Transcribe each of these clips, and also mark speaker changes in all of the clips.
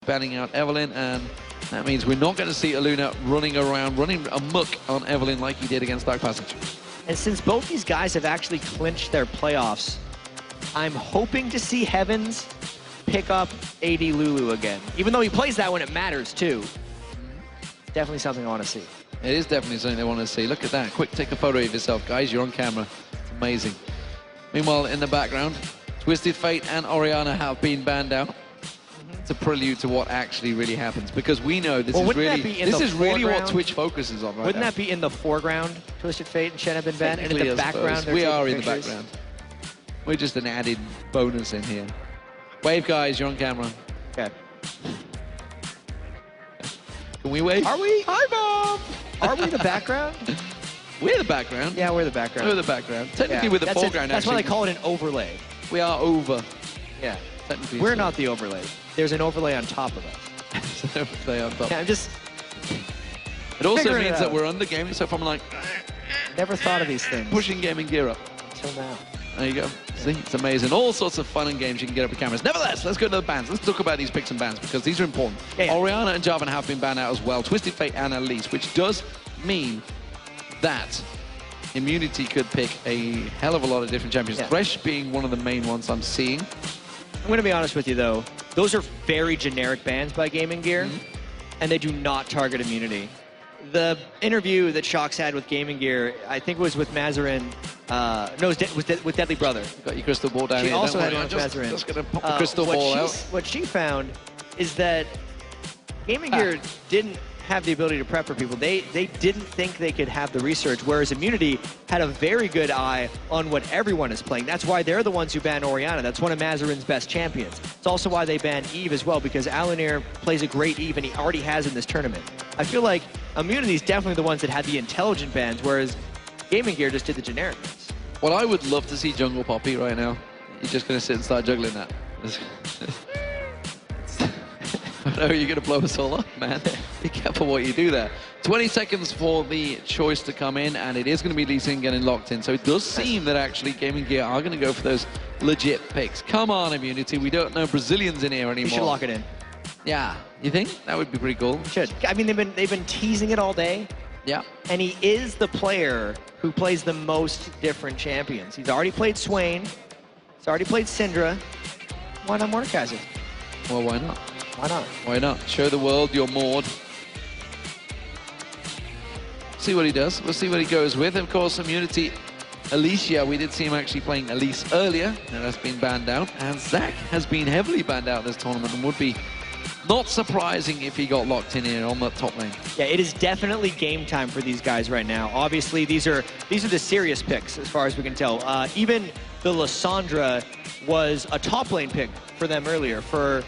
Speaker 1: banning out Evelyn, and that means we're not going to see Aluna running around, running amok on Evelyn like he did against Dark Passage.
Speaker 2: And since both these guys have actually clinched their playoffs, I'm hoping to see Heavens pick up AD Lulu again. Even though he plays that when it matters, too. Definitely something I want to see.
Speaker 1: It is definitely something they want to see. Look at that. Quick, take a photo of yourself, guys. You're on camera. It's amazing. Meanwhile, in the background, Twisted Fate and Orianna have been banned out. It's a prelude to what actually really happens, because we know this is really what Twitch focuses on right
Speaker 2: Wouldn't
Speaker 1: now.
Speaker 2: that be in the foreground, Twisted Fate and Shen have been banned? And in the background,
Speaker 1: we are in the background. We're just an added bonus in here. Wave, guys, you're on camera.
Speaker 2: Okay.
Speaker 1: Can we wave?
Speaker 2: Are we? Hi, Mom! Are we the background?
Speaker 1: We're the background.
Speaker 2: Yeah, we're the background.
Speaker 1: We're the background. Technically, we're the foreground,
Speaker 2: That's why they call it an overlay.
Speaker 1: We are over.
Speaker 2: Yeah.
Speaker 1: Technically,
Speaker 2: we're not the overlay. There's an overlay on top of us.
Speaker 1: There's an overlay on top.
Speaker 2: Yeah, I'm just...
Speaker 1: It also means that we're under gaming, so if I'm like...
Speaker 2: Never thought of these things.
Speaker 1: Pushing gaming gear up.
Speaker 2: Until now.
Speaker 1: There you go. See, it's amazing. All sorts of fun and games you can get up with cameras. Nevertheless, let's go to the bans. Let's talk about these picks and bans, because these are important. Yeah. Orianna and Jarvan have been banned out as well. Twisted Fate and Elise, which does mean that Immunity could pick a hell of a lot of different champions. Yeah. Thresh being one of the main ones I'm seeing.
Speaker 2: I'm going to be honest with you, though. Those are very generic bans by Gaming Gear, and they do not target Immunity. The interview that Shox had with Gaming Gear, I think it was with Mazarin. No, it was with Deadly Brother.
Speaker 1: You got your crystal ball down
Speaker 2: she
Speaker 1: here.
Speaker 2: She also had one with Mazarin.
Speaker 1: Just going to pop the crystal ball out.
Speaker 2: What she found is that Gaming Gear didn't have the ability to prep for people. They didn't think they could have the research, whereas Immunity had a very good eye on what everyone is playing. That's why they're the ones who banned Orianna. That's one of Mazarin's best champions. It's also why they banned Eve as well, because Alanir plays a great Eve, and he already has in this tournament. I feel like Immunity is definitely the ones that had the intelligent bans, whereas Gaming Gear just did the generic ones.
Speaker 1: Well, I would love to see Jungle Poppy right now. You're just going to sit and start juggling that. I know you're going to blow us all up, man. Be careful what you do there. 20 seconds for the choice to come in, and it is going to be Lee Sin getting locked in. So it does seem that actually Gaming Gear are going to go for those legit picks. Come on, Immunity. We don't know Brazilians in here anymore.
Speaker 2: We should lock it in.
Speaker 1: Yeah. You think? That would be pretty cool.
Speaker 2: Should. I mean, they've been teasing it all day.
Speaker 1: Yeah.
Speaker 2: And he is the player who plays the most different champions. He's already played Swain. He's already played Syndra. Why not Mordekaiser?
Speaker 1: Well, why not?
Speaker 2: Why not?
Speaker 1: Why not? Show the world your Mord. See what he does. We'll see what he goes with. Of course, Immunity, Alicia, we did see him actually playing Elise earlier, and that's been banned out. And Zach has been heavily banned out this tournament, and would be not surprising if he got locked in here on that top lane.
Speaker 2: Yeah, it is definitely game time for these guys right now. Obviously, these are the serious picks as far as we can tell. Even the Lissandra was a top lane pick for them earlier for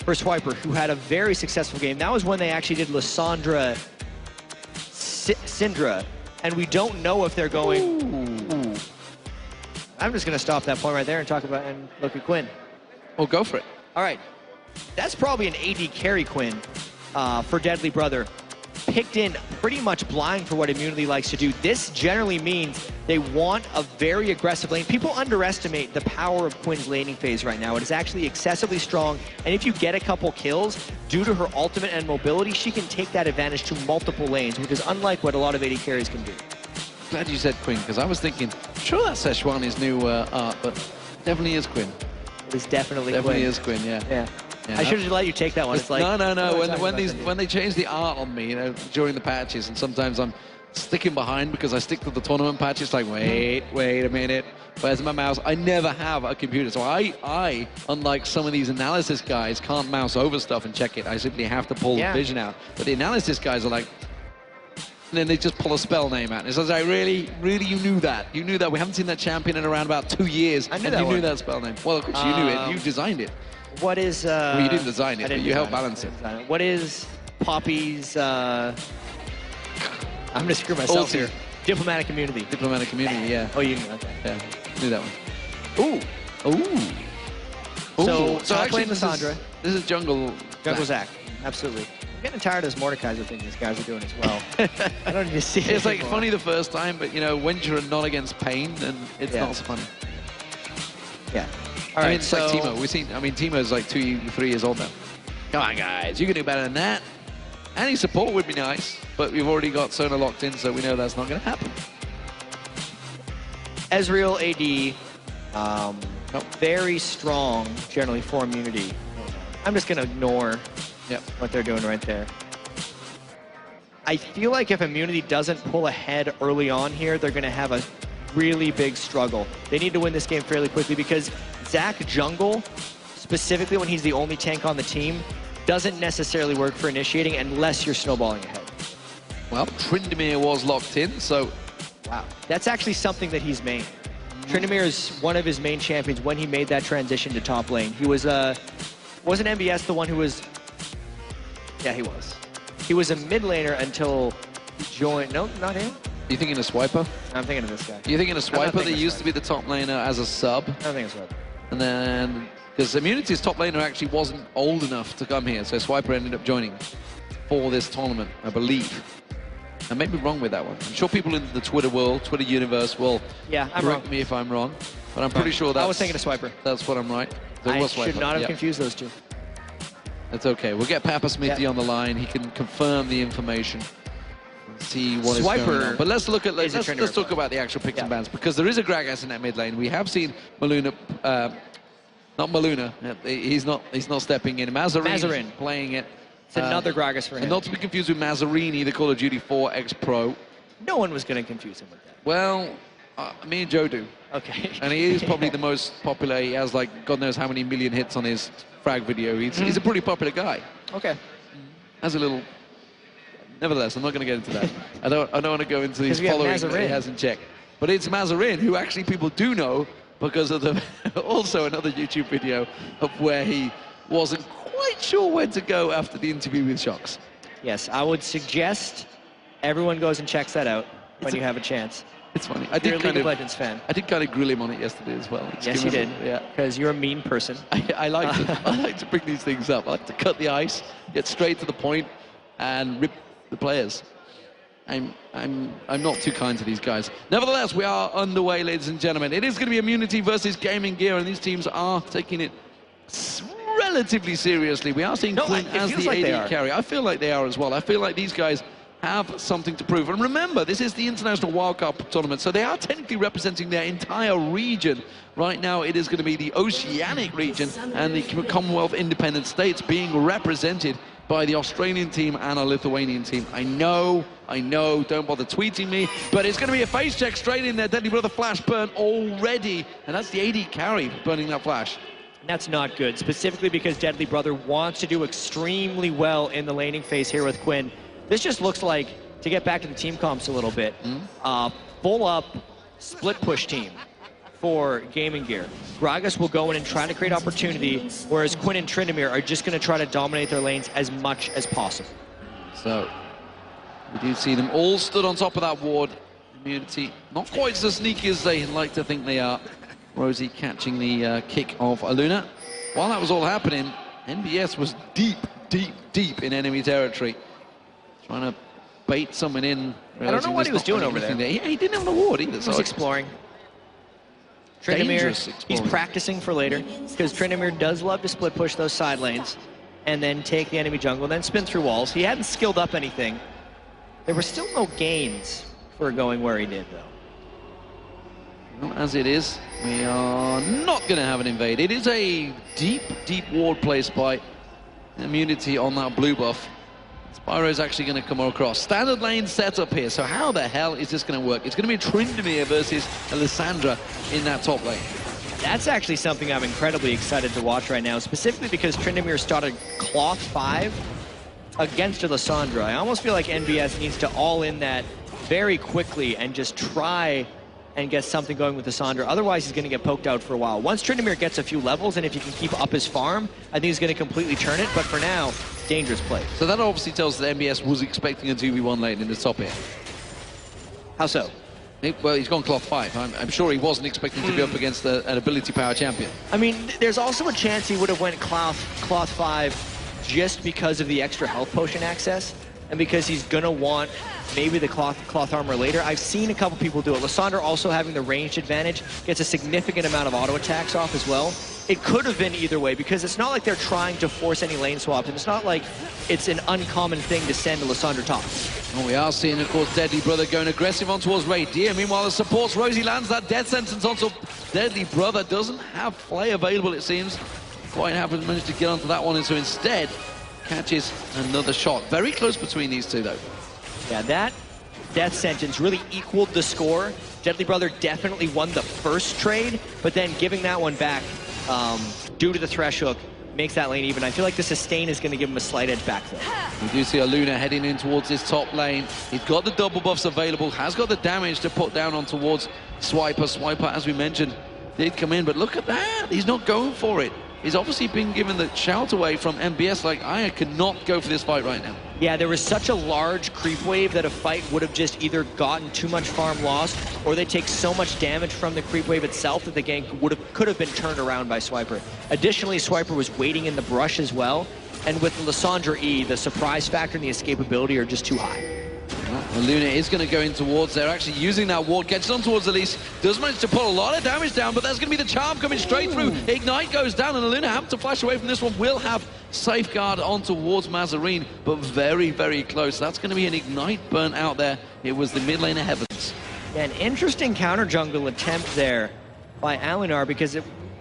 Speaker 2: Swiper, who had a very successful game. That was when they actually did Lissandra Syndra, and we don't know if they're going... Ooh. I'm just going to stop that point right there and talk about and look at Quinn.
Speaker 1: Well, go for it.
Speaker 2: All right. That's probably an AD carry, Quinn, for Deadly Brother. Picked in pretty much blind for what Immunity likes to do. This generally means they want a very aggressive lane. People underestimate the power of Quinn's laning phase right now. It is actually excessively strong, and if you get a couple kills, due to her ultimate and mobility, she can take that advantage to multiple lanes, which is unlike what a lot of AD carries can do.
Speaker 1: Glad you said Quinn, because I was thinking, I'm sure that's Szechuani's new art, but definitely is Quinn.
Speaker 2: It is definitely Quinn.
Speaker 1: Definitely is Quinn, yeah.
Speaker 2: Yeah. I should have let you take that one. It's like,
Speaker 1: no. When they change the art on me, you know, during the patches, and sometimes I'm sticking behind because I stick to the tournament patches. Like, wait a minute, where's my mouse? I never have a computer, so I, unlike some of these analysis guys, can't mouse over stuff and check it. I simply have to pull the vision out. But the analysis guys are like, and then they just pull a spell name out. And it's like, really, you knew that? You knew that? We haven't seen that champion in around about 2 years.
Speaker 2: I knew that. You
Speaker 1: knew that spell name. Well, of course you knew it. You designed it.
Speaker 2: What is...
Speaker 1: well, you didn't design it, but you helped balance it.
Speaker 2: What is Poppy's... I'm going to screw myself here. Diplomatic Immunity.
Speaker 1: Diplomatic Immunity, yeah.
Speaker 2: Oh, you knew, okay.
Speaker 1: Yeah, knew that one. Ooh.
Speaker 2: So top lane Lissandra.
Speaker 1: This is Jungle
Speaker 2: Zach. Absolutely. I'm getting tired of this Mordekaiser thing these guys are doing as well. I don't even see it
Speaker 1: It's like
Speaker 2: anymore.
Speaker 1: funny the first time, but, you know, when you're not against pain, then it's not so funny.
Speaker 2: Yeah. All right,
Speaker 1: it's like Teemo. We've seen, I mean, Teemo's like 2, 3 years old now. Come on, guys. You can do better than that. Any support would be nice, but we've already got Sona locked in, so we know that's not going to happen.
Speaker 2: Ezreal AD, very strong generally for immunity. I'm just going to ignore what they're doing right there. I feel like if immunity doesn't pull ahead early on here, they're going to have a really big struggle. They need to win this game fairly quickly because Zach jungle, specifically when he's the only tank on the team, doesn't necessarily work for initiating unless you're snowballing ahead.
Speaker 1: Well, Tryndamere was locked in, so...
Speaker 2: Wow. That's actually something that he's made. Tryndamere is one of his main champions when he made that transition to top lane. He was, wasn't MBS the one who was... Yeah, he was. He was a mid laner until he joined... No, not him.
Speaker 1: Are you thinking of Swiper?
Speaker 2: I'm thinking of this guy.
Speaker 1: You're thinking of Swiper that used to be the top laner as a sub?
Speaker 2: I don't think it's Swiper.
Speaker 1: And then... Because Immunity's top laner actually wasn't old enough to come here, so Swiper ended up joining for this tournament, I believe. I may be wrong with that one. I'm sure people in the Twitter world, Twitter universe will correct me if I'm wrong, but I'm pretty sure that's...
Speaker 2: I was thinking of Swiper.
Speaker 1: That's what I'm right.
Speaker 2: I should not have confused those two.
Speaker 1: That's okay. We'll get Papa Smithy on the line. He can confirm the information and see what is going on. But let's look at... Let's talk about the actual picks and bans, because there is a Gragas in that mid lane. We have seen Maluna... not Maluna. He's not stepping in. Mazarin playing it.
Speaker 2: It's another Gragas for him.
Speaker 1: And not to be confused with Mazzarini, the Call of Duty 4 ex-pro.
Speaker 2: No one was going to confuse him with that.
Speaker 1: Well, me and Joe do.
Speaker 2: Okay.
Speaker 1: And he is probably the most popular. He has like God knows how many million hits on his frag video. He's a pretty popular guy.
Speaker 2: Okay.
Speaker 1: Has a little... Nevertheless, I'm not going to get into that. I don't want to go into his following that he hasn't checked. But it's Mazarin, who actually people do know because of the also another YouTube video of where he wasn't quite sure where to go after the interview with Shocks.
Speaker 2: Yes, I would suggest everyone goes and checks that out when you have a chance.
Speaker 1: It's funny.
Speaker 2: You're a League of Legends fan.
Speaker 1: I did kind of grill him on it yesterday as well.
Speaker 2: Yes, you did. Yeah, because you're a mean person.
Speaker 1: I like to bring these things up. I like to cut the ice, get straight to the point, and rip the players. I'm not too kind to these guys. Nevertheless, we are underway, ladies and gentlemen. It is going to be Immunity versus Gaming Gear, and these teams are taking it relatively seriously. We are seeing Quinn as the AD carry. I feel like they are as well. I feel like these guys have something to prove. And remember, this is the International Wildcard tournament, so they are technically representing their entire region. Right now, it is going to be the Oceanic region and the Commonwealth Independent States being represented by the Australian team and a Lithuanian team. I know, don't bother tweeting me, but it's going to be a face check straight in there. Deadly Brother Flash burn already, and that's the AD carry burning that Flash.
Speaker 2: That's not good, specifically because Deadly Brother wants to do extremely well in the laning phase here with Quinn. This just looks like, to get back to the team comps a little bit, full up split push team for Gaming Gear. Gragas will go in and try to create opportunity, whereas Quinn and Tryndamere are just going to try to dominate their lanes as much as possible.
Speaker 1: So, we do see them all stood on top of that ward. Immunity, not quite so sneaky as they like to think they are. Rosie catching the kick of Aluna. While that was all happening, NBS was deep in enemy territory. Trying to bait someone in.
Speaker 2: I don't know what he was doing over there.
Speaker 1: He didn't have an award either.
Speaker 2: He was exploring. Tryndamere, he's practicing for later, because Tryndamere does love to split push those side lanes and then take the enemy jungle, then spin through walls. He hadn't skilled up anything. There were still no gains for going where he did, though.
Speaker 1: Well, as it is, we are not going to have an invade. It is a deep ward placed by Immunity on that blue buff. Spyro is actually going to come across. Standard lane setup here, so how the hell is this going to work? It's going to be Tryndamere versus Alessandra in that top lane.
Speaker 2: That's actually something I'm incredibly excited to watch right now, specifically because Tryndamere started Cloth 5 against Alessandra. I almost feel like NBS needs to all in that very quickly and just try and get something going with Alessandra. Otherwise, he's going to get poked out for a while. Once Tryndamere gets a few levels, and if he can keep up his farm, I think he's going to completely turn it. But for now, dangerous play.
Speaker 1: So that obviously tells us that NBS was expecting a 2v1 lane in the top here.
Speaker 2: How so?
Speaker 1: Well, he's gone Cloth 5. I'm sure he wasn't expecting to be up against an ability power champion.
Speaker 2: I mean, there's also a chance he would have went Cloth 5 just because of the extra health potion access, and because he's going to want maybe the cloth armor later. I've seen a couple people do it. Lysandra also having the ranged advantage, gets a significant amount of auto attacks off as well. it could have been either way, because it's not like they're trying to force any lane swaps, and it's not like it's an uncommon thing to send Lissandra top.
Speaker 1: Well, we are seeing, of course, Deadly Brother going aggressive on towards Radier. Meanwhile, the supports, Rosie lands that death sentence onto Deadly Brother. Doesn't have play available, it seems. Quite happy to manage to get onto that one, and so instead catches another shot. Very close between these two, though.
Speaker 2: Yeah, that death sentence really equaled the score. Deadly Brother definitely won the first trade, but then giving that one back due to the thresh hook makes that lane even. I feel like the sustain is going to give him a slight edge back though.
Speaker 1: We do see Aluna heading in towards his top lane. He's got the double buffs available, has got the damage to put down on towards Swiper. Swiper, as we mentioned, did come in, but look at that. He's not going for it. He's obviously been given the shout away from MBS, like, I cannot go for this fight right now.
Speaker 2: Yeah, there was such a large creep wave that a fight would have just either gotten too much farm loss, or they take so much damage from the creep wave itself that the gank could have been turned around by Swiper. Additionally, Swiper was waiting in the brush as well, and with Lissandra E, the surprise factor and the escapability are just too high.
Speaker 1: Well, Luna is going to go in towards, they're actually using that ward, gets on towards Elise, does manage to put a lot of damage down, but that's going to be the charm coming straight through. Ignite goes down, and Luna having to flash away from this one, will have safeguard on towards Mazarine, but very, very close. That's going to be an Ignite burn out there. It was the mid lane of Heavens.
Speaker 2: Yeah, an interesting counter jungle attempt there by Alinar, because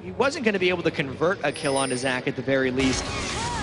Speaker 2: he wasn't going to be able to convert a kill onto Zac at the very least.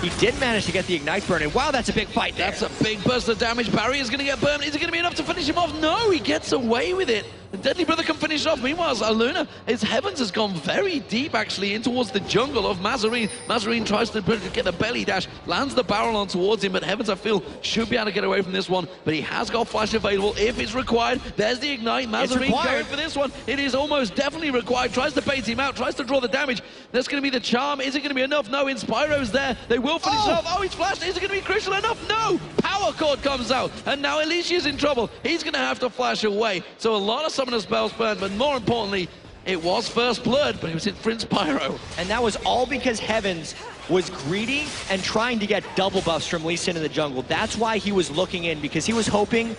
Speaker 2: He did manage to get the Ignite burn, and wow, that's a big fight there.
Speaker 1: That's a big burst of damage. Barry is going to get burned. Is it going to be enough to finish him off? No, he gets away with it. The Deadly Brother can finish it off. Meanwhile, Aluna, his Heavens has gone very deep, actually, in towards the jungle of Mazarine. Mazarine tries to get the belly dash, lands the barrel on towards him, but Heavens, I feel, should be able to get away from this one. But he has got flash available if it's required. There's the Ignite. Mazarine going for this one. It is almost definitely required. Tries to bait him out, tries to draw the damage. That's going to be the charm. Is it going to be enough? No, Inspiro's there. They will finish it off. Oh, he's flashed. Is it going to be crucial enough? No! Power Chord comes out, and now Alicia's in trouble. He's going to have to flash away. So a lot of summoner spells burned, but more importantly, it was first blood, but it was in for Inspiro.
Speaker 2: And that was all because Heavens was greedy and trying to get double buffs from Lee Sin in the jungle. That's why he was looking in, because he was hoping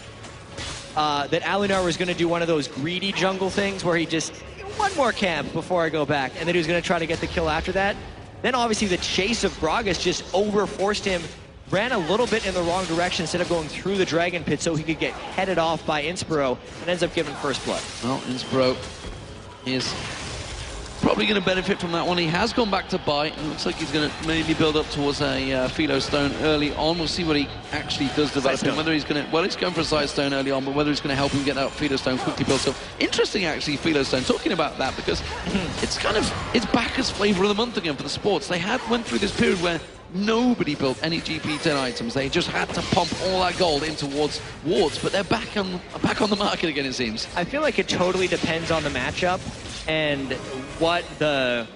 Speaker 2: that Alinar was going to do one of those greedy jungle things where he just, one more camp before I go back, and then he was going to try to get the kill after that. Then obviously the chase of Gragas just overforced him, ran a little bit in the wrong direction instead of going through the Dragon Pit so he could get headed off by Inspiro, and ends up giving first blood.
Speaker 1: Well, Inspiro is probably going to benefit from that one. He has gone back to buy. It looks like he's going to maybe build up towards a Philo Stone early on. We'll see what he actually does develop him. Whether he's going to, well, he's going for a Side Stone early on, but whether he's going to help him get that Philo Stone quickly built up. Interesting, actually, Philo Stone. Talking about that, because it's kind of, it's back as flavor of the month again for the sports. They went through this period where nobody built any GP10 items. They just had to pump all that gold in towards wards, but they're back on the market again, it seems.
Speaker 2: I feel like it totally depends on the matchup and what the,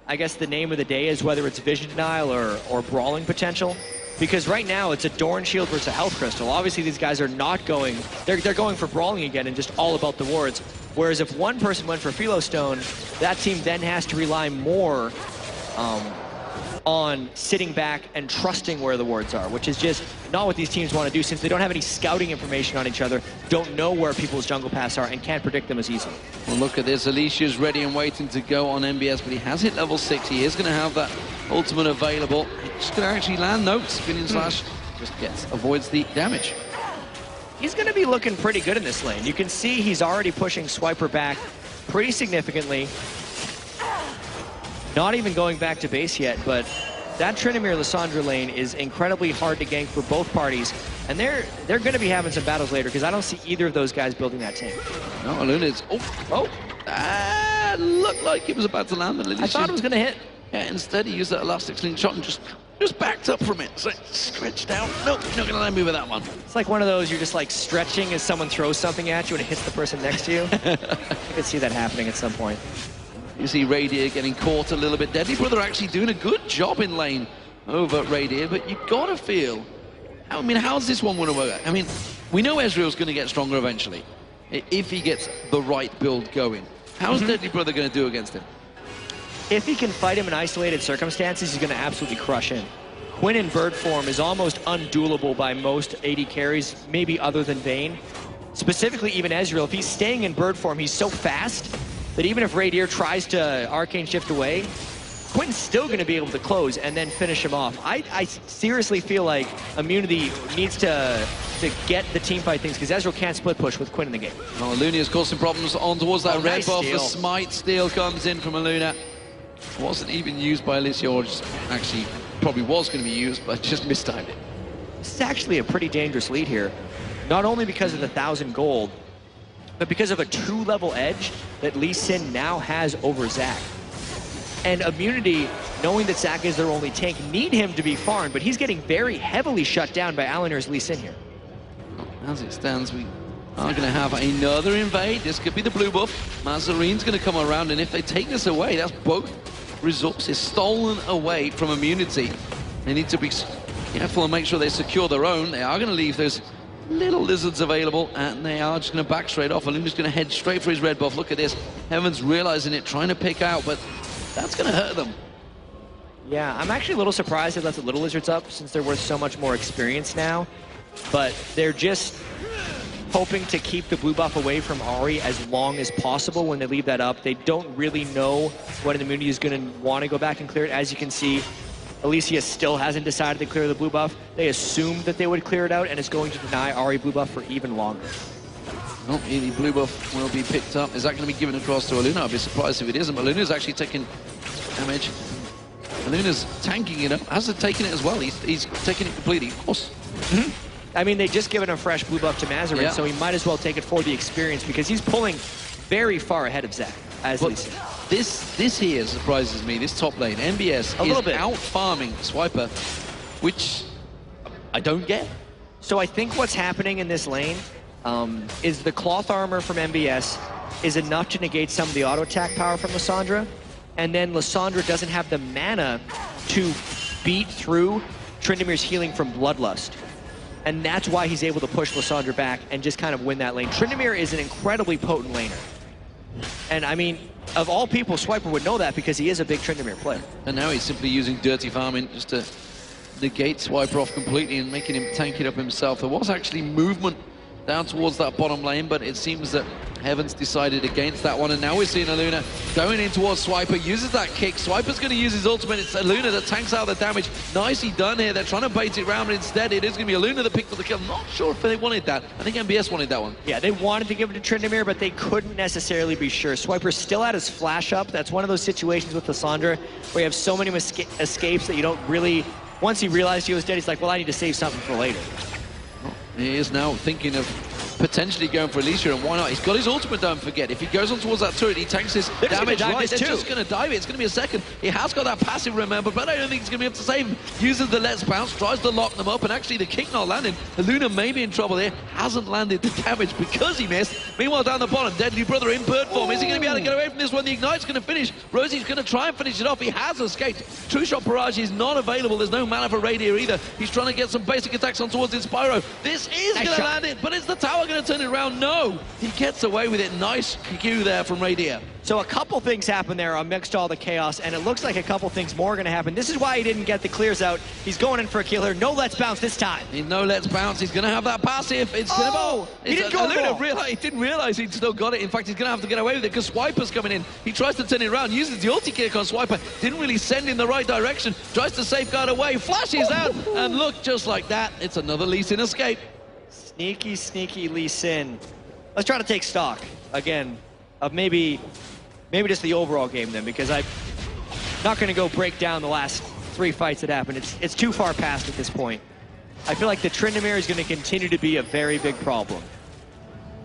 Speaker 2: I guess the name of the day is, whether it's vision denial or brawling potential. Because right now it's a Dorn Shield versus a Health Crystal. Obviously these guys are not going, they're going for brawling again and just all about the wards. Whereas if one person went for Philo Stone, that team then has to rely more on sitting back and trusting where the wards are, which is just not what these teams want to do, since they don't have any scouting information on each other, don't know where people's jungle paths are, and can't predict them as easily.
Speaker 1: Well, look at this. Alicia's ready and waiting to go on MBS, but he has hit level 6. He is going to have that ultimate available. He's going to actually land. No, spinning slash just avoids the damage.
Speaker 2: He's going to be looking pretty good in this lane. You can see he's already pushing Swiper back pretty significantly. Not even going back to base yet, but that Tryndamere Lissandra lane is incredibly hard to gank for both parties, and they're going to be having some battles later, because I don't see either of those guys building that tank.
Speaker 1: No, Luna's, looked like he was about to land.
Speaker 2: I thought it was going to hit.
Speaker 1: Yeah, instead he used that elastic slingshot and just backed up from it. So stretched out. Nope, you're not going to land me with that one.
Speaker 2: It's like one of those, you're just like stretching as someone throws something at you and it hits the person next to you. I could see that happening at some point.
Speaker 1: You see Radier getting caught a little bit. Deadly Brother actually doing a good job in lane over Radier, but you got to feel, I mean, how's this one going to work? I mean, we know Ezreal's going to get stronger eventually, if he gets the right build going. How's Deadly Brother going to do against him?
Speaker 2: If he can fight him in isolated circumstances, he's going to absolutely crush him. Quinn in bird form is almost unduelable by most AD carries, maybe other than Vayne. Specifically, even Ezreal, if he's staying in bird form, he's so fast that even if Radier tries to Arcane Shift away, Quin's still going to be able to close and then finish him off. I seriously feel like Immunity needs to get the teamfight things, because Ezreal can't split push with Quinn in the game.
Speaker 1: Well, Luna's causing problems on towards that red
Speaker 2: nice
Speaker 1: buff.
Speaker 2: steal.
Speaker 1: The smite steal comes in from Luna. Wasn't even used by Alicia, or just actually probably was going to be used, but just mistimed it.
Speaker 2: This is actually a pretty dangerous lead here. Not only because of the 1,000 gold, but because of a 2-level edge that Lee Sin now has over Zac. And Immunity, knowing that Zac is their only tank, need him to be farmed, but he's getting very heavily shut down by Alanir's Lee Sin here.
Speaker 1: As it stands, we are going to have another invade. This could be the blue buff. Mazarine's going to come around, and if they take this away, that's both resources stolen away from Immunity. They need to be careful and make sure they secure their own. They are going to leave those little lizards available, and they are just going to back straight off. Aluna's going to head straight for his red buff. Look at this. Heaven's realizing it, trying to pick out, but that's going to hurt them.
Speaker 2: Yeah, I'm actually a little surprised they left the little lizards up, since they're worth so much more experience now. But they're just hoping to keep the blue buff away from Ahri as long as possible when they leave that up. They don't really know when Immunity is going to want to go back and clear it. As you can see, Alicia still hasn't decided to clear the blue buff. They assumed that they would clear it out, and it's going to deny Ahri blue buff for even longer.
Speaker 1: Well, the blue buff will be picked up. Is that going to be given across to Aluna? I'd be surprised if it isn't, but Aluna's actually taking damage. Aluna's tanking it up. Hasn't taken it as well. He's taking it completely. Of course.
Speaker 2: I mean, they just given a fresh blue buff to Mazarine, so he might as well take it for the experience, because he's pulling very far ahead of Zac, as Lisa.
Speaker 1: This here surprises me, this top lane. MBS is out-farming Swiper, which I don't get.
Speaker 2: So I think what's happening in this lane is the cloth armor from MBS is enough to negate some of the auto attack power from Lissandra, and then Lissandra doesn't have the mana to beat through Tryndamere's healing from Bloodlust. And that's why he's able to push Lissandra back and just kind of win that lane. Tryndamere is an incredibly potent laner. And I mean, of all people, Swiper would know that because he is a big Tryndamere player.
Speaker 1: And now he's simply using dirty farming just to negate Swiper off completely and making him tank it up himself. There was actually movement down towards that bottom lane, but it seems that Heaven's decided against that one, and now we're seeing Aluna going in towards Swiper, uses that kick. Swiper's going to use his ultimate. It's Aluna that tanks out the damage. Nicely done here. They're trying to bait it around, but instead it is going to be Aluna that picked up the kill. Not sure if they wanted that. I think MBS wanted that one. Yeah,
Speaker 2: they wanted to give it to Tryndamere, but they couldn't necessarily be sure. Swiper still had his flash up. That's one of those situations with Lissandra where you have so many escapes that you don't really... Once he realized he was dead, he's like, well, I need to save something for later.
Speaker 1: Well, he is now thinking of potentially going for Alicia, and why not? He's got his ultimate, don't forget. If he goes on towards that turret, he tanks his damage right. They're just going to dive it. It's going to be a second. He has got that passive, remember, but I don't think he's going to be able to save him. Uses the Let's Bounce, tries to lock them up, and actually the kick not landing. Luna may be in trouble here. Hasn't landed the damage because he missed. Meanwhile, down the bottom, Deadly Brother in bird form. Is he going to be able to get away from this one? The Ignite's going to finish. Rosie's going to try and finish it off. He has escaped. True Shot Barrage is not available. There's no mana for Radier either. He's trying to get some basic attacks on towards Inspiro. This is going to land it, but is the tower going to turn it around? No, he gets away with it. Nice Q there from Radier.
Speaker 2: So a couple things happen there amidst all the chaos, and it looks like a couple things more are going to happen. This is why he didn't get the clears out. He's going in for a kill here. No Let's Bounce this time.
Speaker 1: No Let's Bounce. He's going to have that passive. It's going to...
Speaker 2: He didn't go
Speaker 1: he didn't realize he'd still got it. In fact, he's going to have to get away with it because Swiper's coming in. He tries to turn it around, uses the ulti kick on Swiper. Didn't really send in the right direction. Tries to safeguard away. Flashes out. And look, just like that, it's another Lee Sin escape.
Speaker 2: Sneaky, sneaky Lee Sin. Let's try to take stock, again, of maybe just the overall game then, because I'm not going to go break down the last 3 fights that happened. It's too far past at this point. I feel like the Tryndamere is going to continue to be a very big problem.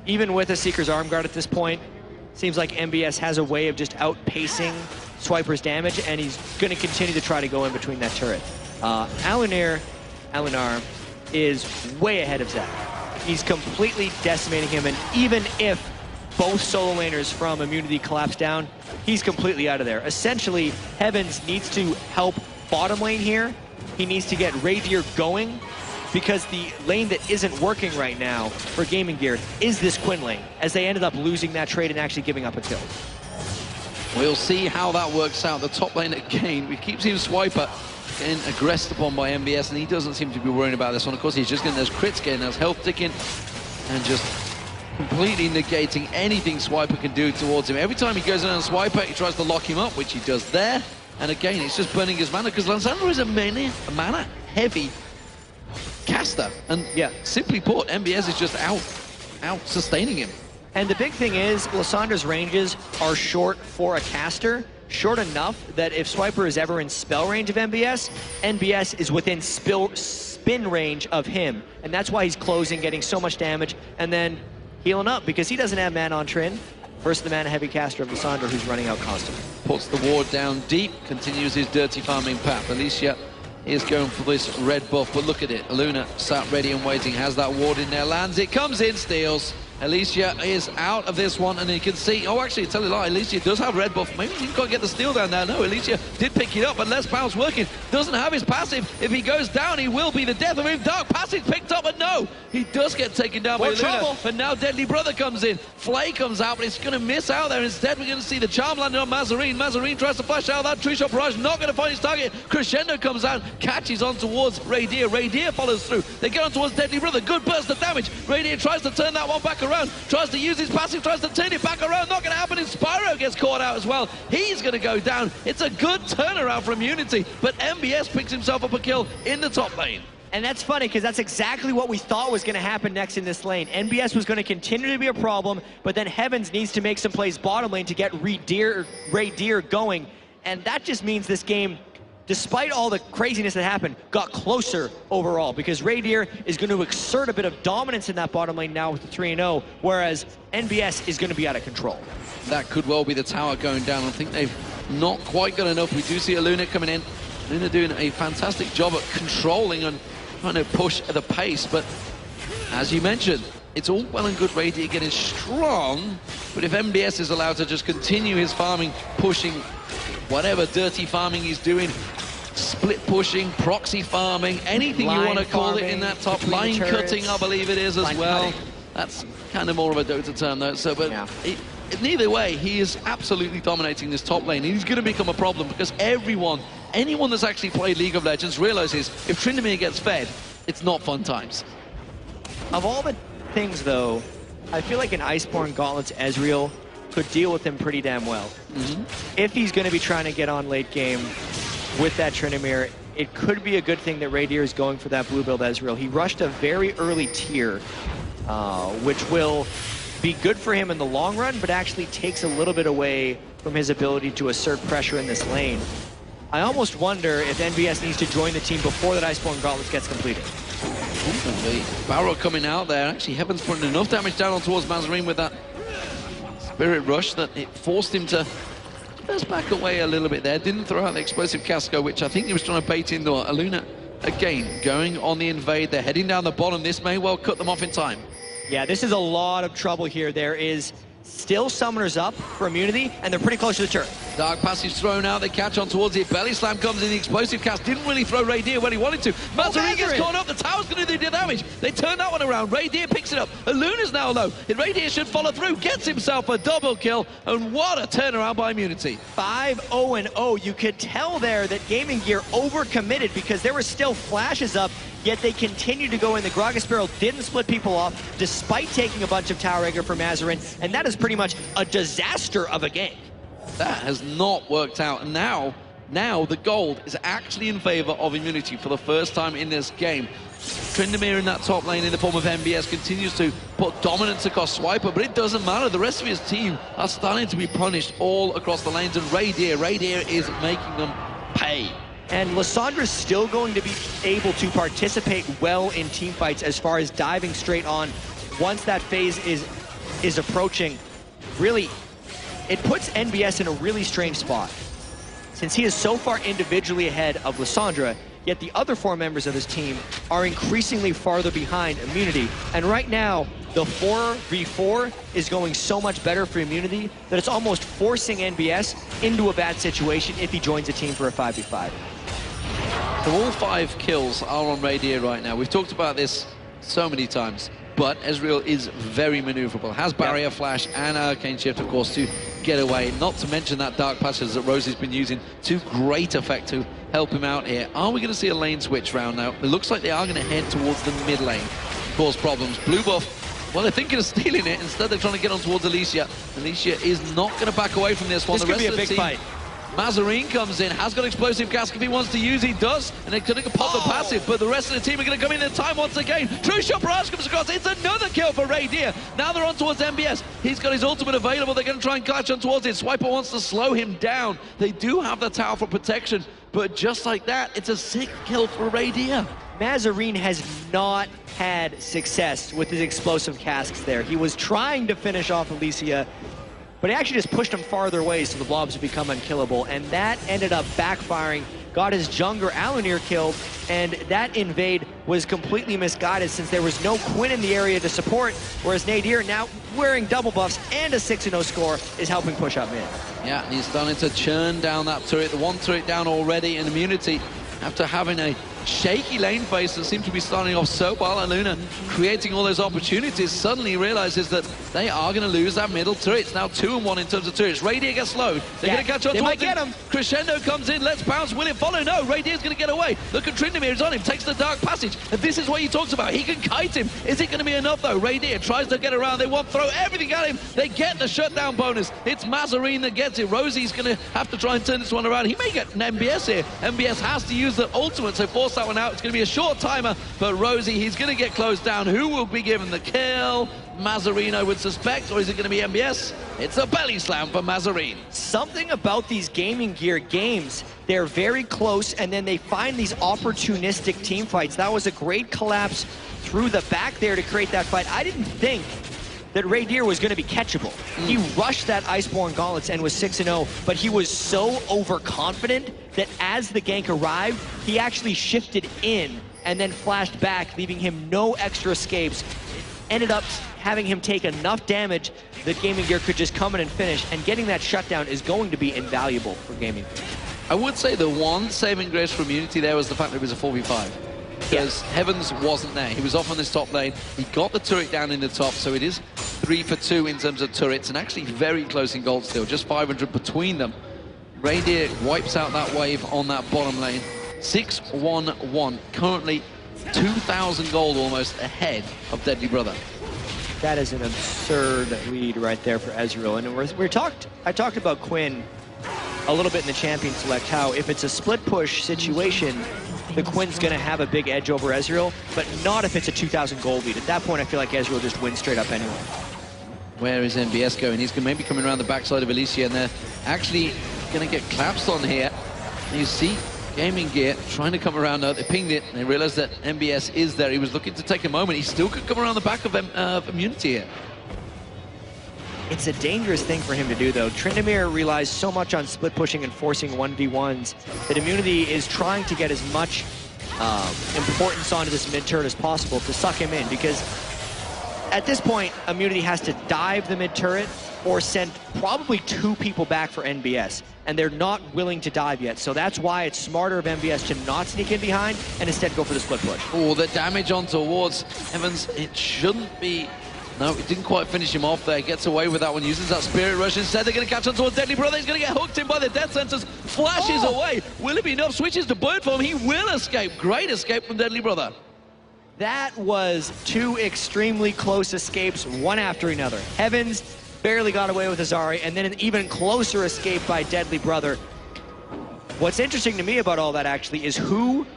Speaker 2: Even with a Seeker's Arm Guard at this point, seems like MBS has a way of just outpacing Swiper's damage, and he's going to continue to try to go in between that turret. Alinar is way ahead of Zac. He's completely decimating him, and even if both solo laners from Immunity collapse down, he's completely out of there. Essentially, Heavens needs to help bottom lane here. He needs to get Radier going, because the lane that isn't working right now for Gaming Gear is this Quinn lane, as they ended up losing that trade and actually giving up a kill.
Speaker 1: We'll see how that works out. The top lane again, we keep seeing Swiper getting aggressed upon by MBS, and he doesn't seem to be worrying about this one. Of course, he's just getting those crits, getting those health ticking, and just completely negating anything Swiper can do towards him. Every time he goes in on Swiper, he tries to lock him up, which he does there. And again, it's just burning his mana, because Lysandra is a mana-heavy caster. And yeah, simply put, MBS is just out sustaining him.
Speaker 2: And the big thing is, Lysandra's ranges are short for a caster, short enough that if Swiper is ever in spell range of MBS, NBS is within spin range of him. And that's why he's closing, getting so much damage, and then healing up, because he doesn't have mana on Trin versus the mana-heavy caster of Lysandra, who's running out constantly.
Speaker 1: Puts the ward down deep, continues his dirty farming path. Alicia is going for this red buff, but look at it. Luna sat ready and waiting, has that ward in there, lands it, comes in, steals. Alicia is out of this one, and you can see, oh, actually, tell you a lie, Alicia does have red buff. Maybe he can't get the steal down there. No, Alicia did pick it up, but less bounce working. Doesn't have his passive. If he goes down, he will be the death of him. Dark passive picked up, but no, he does get taken down by Luna. But now Deadly Brother comes in. Flay comes out, but it's going to miss out there. Instead, we're going to see the charm landing on Mazarine. Mazarine tries to flash out that Tree Shot Barrage, not going to find his target. Crescendo comes out, catches on towards Raydeer. Raydeer follows through. They get on towards Deadly Brother. Good burst of damage. Raydeer tries to turn that one back around. Tries to use his passive, tries to turn it back around. Not going to happen. And Spyro gets caught out as well. He's going to go down. It's a good turnaround from Unity, but MBS picks himself up a kill in the top lane.
Speaker 2: And that's funny, because that's exactly what we thought was going to happen next in this lane. NBS was going to continue to be a problem, but then Heavens needs to make some plays bottom lane to get Raydeer going. And that just means this game, despite all the craziness that happened, got closer overall, because Raydeer is going to exert a bit of dominance in that bottom lane now with the 3-0, whereas NBS is going to be out of control.
Speaker 1: That could well be the tower going down. I think they've not quite got enough. We do see a Luna coming in. Luna doing a fantastic job at controlling and trying to push at the pace, but as you mentioned, it's all well and good Raydeer getting strong, but if MBS is allowed to just continue his farming, pushing whatever dirty farming he's doing, split pushing, proxy farming, anything you want to call it in that top, line cutting, I believe it is as well. That's kind of more of a Dota term though, so, but yeah. Neither way, he is absolutely dominating this top lane. He's going to become a problem, because anyone that's actually played League of Legends realizes if Tryndamere gets fed, it's not fun times.
Speaker 2: Of all the things, though, I feel like an Iceborne Gauntlet's Ezreal could deal with him pretty damn well. If he's going to be trying to get on late game with that Tryndamere, it could be a good thing that Raydeer is going for that blue build Ezreal. He rushed a very early tier, which will be good for him in the long run, but actually takes a little bit away from his ability to assert pressure in this lane. I almost wonder if NBS needs to join the team before that Iceborne Gauntlet gets completed.
Speaker 1: Barrow coming out there. Actually, Heaven's putting enough damage down on towards Mazarine with that Spirit Rush that it forced him to just back away a little bit there. Didn't throw out the explosive Casco, which I think he was trying to bait into Aluna. Again, going on the invade. They're heading down the bottom. This may well cut them off in time.
Speaker 2: Yeah, this is a lot of trouble here. There is still summoners up for immunity, and they're pretty close to the turret.
Speaker 1: Dark Passage thrown out, they catch on towards it. Belly Slam comes in, the explosive cast didn't really throw Raydeer when he wanted to. Mazarine gets caught up, the tower's going to do the damage. They turn that one around, Raydeer picks it up. Luna's now low, and Raydeer should follow through, gets himself a double kill, and what a turnaround by Immunity.
Speaker 2: 5-0-0, you could tell there that Gaming Gear overcommitted, because there were still flashes up, yet they continued to go in. The Gragas Barrel didn't split people off, despite taking a bunch of Tower Egger for Mazarine, and that is pretty much a disaster of a game.
Speaker 1: That has not worked out, and now the gold is actually in favor of Immunity for the first time in this game. Tryndamere in that top lane in the form of MBS continues to put dominance across Swiper, but it doesn't matter. The rest of his team are starting to be punished all across the lanes, and Raydeer is making them pay.
Speaker 2: And Lysandra's still going to be able to participate well in team fights as far as diving straight on once that phase is approaching. Really, it puts NBS in a really strange spot, since he is so far individually ahead of Lysandra, yet the other four members of his team are increasingly farther behind Immunity. And right now, the 4v4 is going so much better for Immunity that it's almost forcing NBS into a bad situation if he joins a team for a 5v5.
Speaker 1: So all 5 kills are on Raydeer right now. We've talked about this so many times, but Ezreal is very maneuverable. Has Barrier Flash and Arcane Shift, of course, to get away. Not to mention that Dark Passage that Rosie's been using to great effect to help him out here. Are we going to see a lane switch round now? It looks like they are going to head towards the mid lane, cause problems. Blue buff Well, they're thinking of stealing it. Instead, they're trying to get on towards Alicia. Alicia is not going to back away from this one.
Speaker 2: This could be a big fight.
Speaker 1: Mazarine comes in, has got explosive gas if he wants to use, he does, and they're going to pop the passive, but the rest of the team are going to come in in time once again. True Shot Barrage comes across, it's another kill for Radier. Now they're on towards MBS. He's got his ultimate available, they're going to try and clutch on towards it. Swiper wants to slow him down. They do have the tower for protection, but just like that, it's a 6th kill for Radier.
Speaker 2: Mazarine has not had success with his explosive casks there. He was trying to finish off Alicia, but he actually just pushed him farther away so the blobs would become unkillable, and that ended up backfiring, got his jungler Alanir killed, and that invade was completely misguided since there was no Quinn in the area to support, whereas Nadir, now wearing double buffs and a 6-0 score, is helping push up mid.
Speaker 1: Yeah, and he's starting to churn down that turret, the one turret down already in Immunity, after having a shaky lane phase that seemed to be starting off so well, and Luna creating all those opportunities, suddenly realizes that they are going to lose that middle turret. It's now 2-1 in terms of turrets. Radier gets slowed. They're going to catch on
Speaker 2: they
Speaker 1: towards
Speaker 2: might get him.
Speaker 1: Crescendo comes in. Let's bounce. Will it follow? No. Radier's going to get away. Look at Tryndamere is on him. Takes the dark passage. And this is what he talks about. He can kite him. Is it going to be enough though? Radier tries to get around. They want to throw everything at him. They get the shutdown bonus. It's Mazarine that gets it. Rosie's going to have to try and turn this one around. He may get an MBS here. MBS has to use the ultimate, so force that one out. It's going to be a short timer, but Rosie, he's going to get closed down. Who will be given the kill? Mazarine, I would suspect, or is it going to be MBS? It's a belly slam for Mazarine.
Speaker 2: Something about these Gaming Gear games, they're very close, and then they find these opportunistic team fights. That was a great collapse through the back there to create that fight. I didn't think that Radier was going to be catchable. He rushed that Iceborne Gauntlets and was 6-0, but he was so overconfident that as the gank arrived, he actually shifted in and then flashed back, leaving him no extra escapes. It ended up having him take enough damage that Gaming Gear could just come in and finish, and getting that shutdown is going to be invaluable for Gaming Gear.
Speaker 1: I would say the one saving grace for Immunity there was the fact that it was a 4v5. Because Heavens wasn't there. He was off on this top lane. He got the turret down in the top, so it is 3 for 2 in terms of turrets, and actually very close in gold still, just 500 between them. Radier wipes out that wave on that bottom lane. 6-1-1, currently 2,000 gold almost ahead of Deadly Brother.
Speaker 2: That is an absurd lead right there for Ezreal. And I talked about Quinn a little bit in the Champion Select, how if it's a split push situation, the Quinn's going to have a big edge over Ezreal, but not if it's a 2,000 gold lead. At that point, I feel like Ezreal just wins straight up anyway.
Speaker 1: Where is MBS going? He's maybe coming around the backside of Alicia, and they're actually going to get collapsed on here. And you see Gaming Gear trying to come around. They pinged it, and they realized that MBS is there. He was looking to take a moment. He still could come around the back of Immunity here.
Speaker 2: It's a dangerous thing for him to do, though. Tryndamere relies so much on split pushing and forcing 1v1s that Immunity is trying to get as much importance onto this mid turret as possible to suck him in, because at this point, Immunity has to dive the mid turret or send probably 2 people back for NBS, and they're not willing to dive yet. So that's why it's smarter of MBS to not sneak in behind and instead go for the split push.
Speaker 1: Oh, the damage on towards Evans, it shouldn't be. No, it didn't quite finish him off there. Gets away with that one, uses that Spirit Rush. Instead, they're going to catch on towards Deadly Brother. He's going to get hooked in by the Death Sentence. Flashes away. Will it be enough? Switches to Bird Form. He will escape. Great escape from Deadly Brother.
Speaker 2: That was 2 extremely close escapes, one after another. Heavens barely got away with Azari, and then an even closer escape by Deadly Brother. What's interesting to me about all that, actually, is who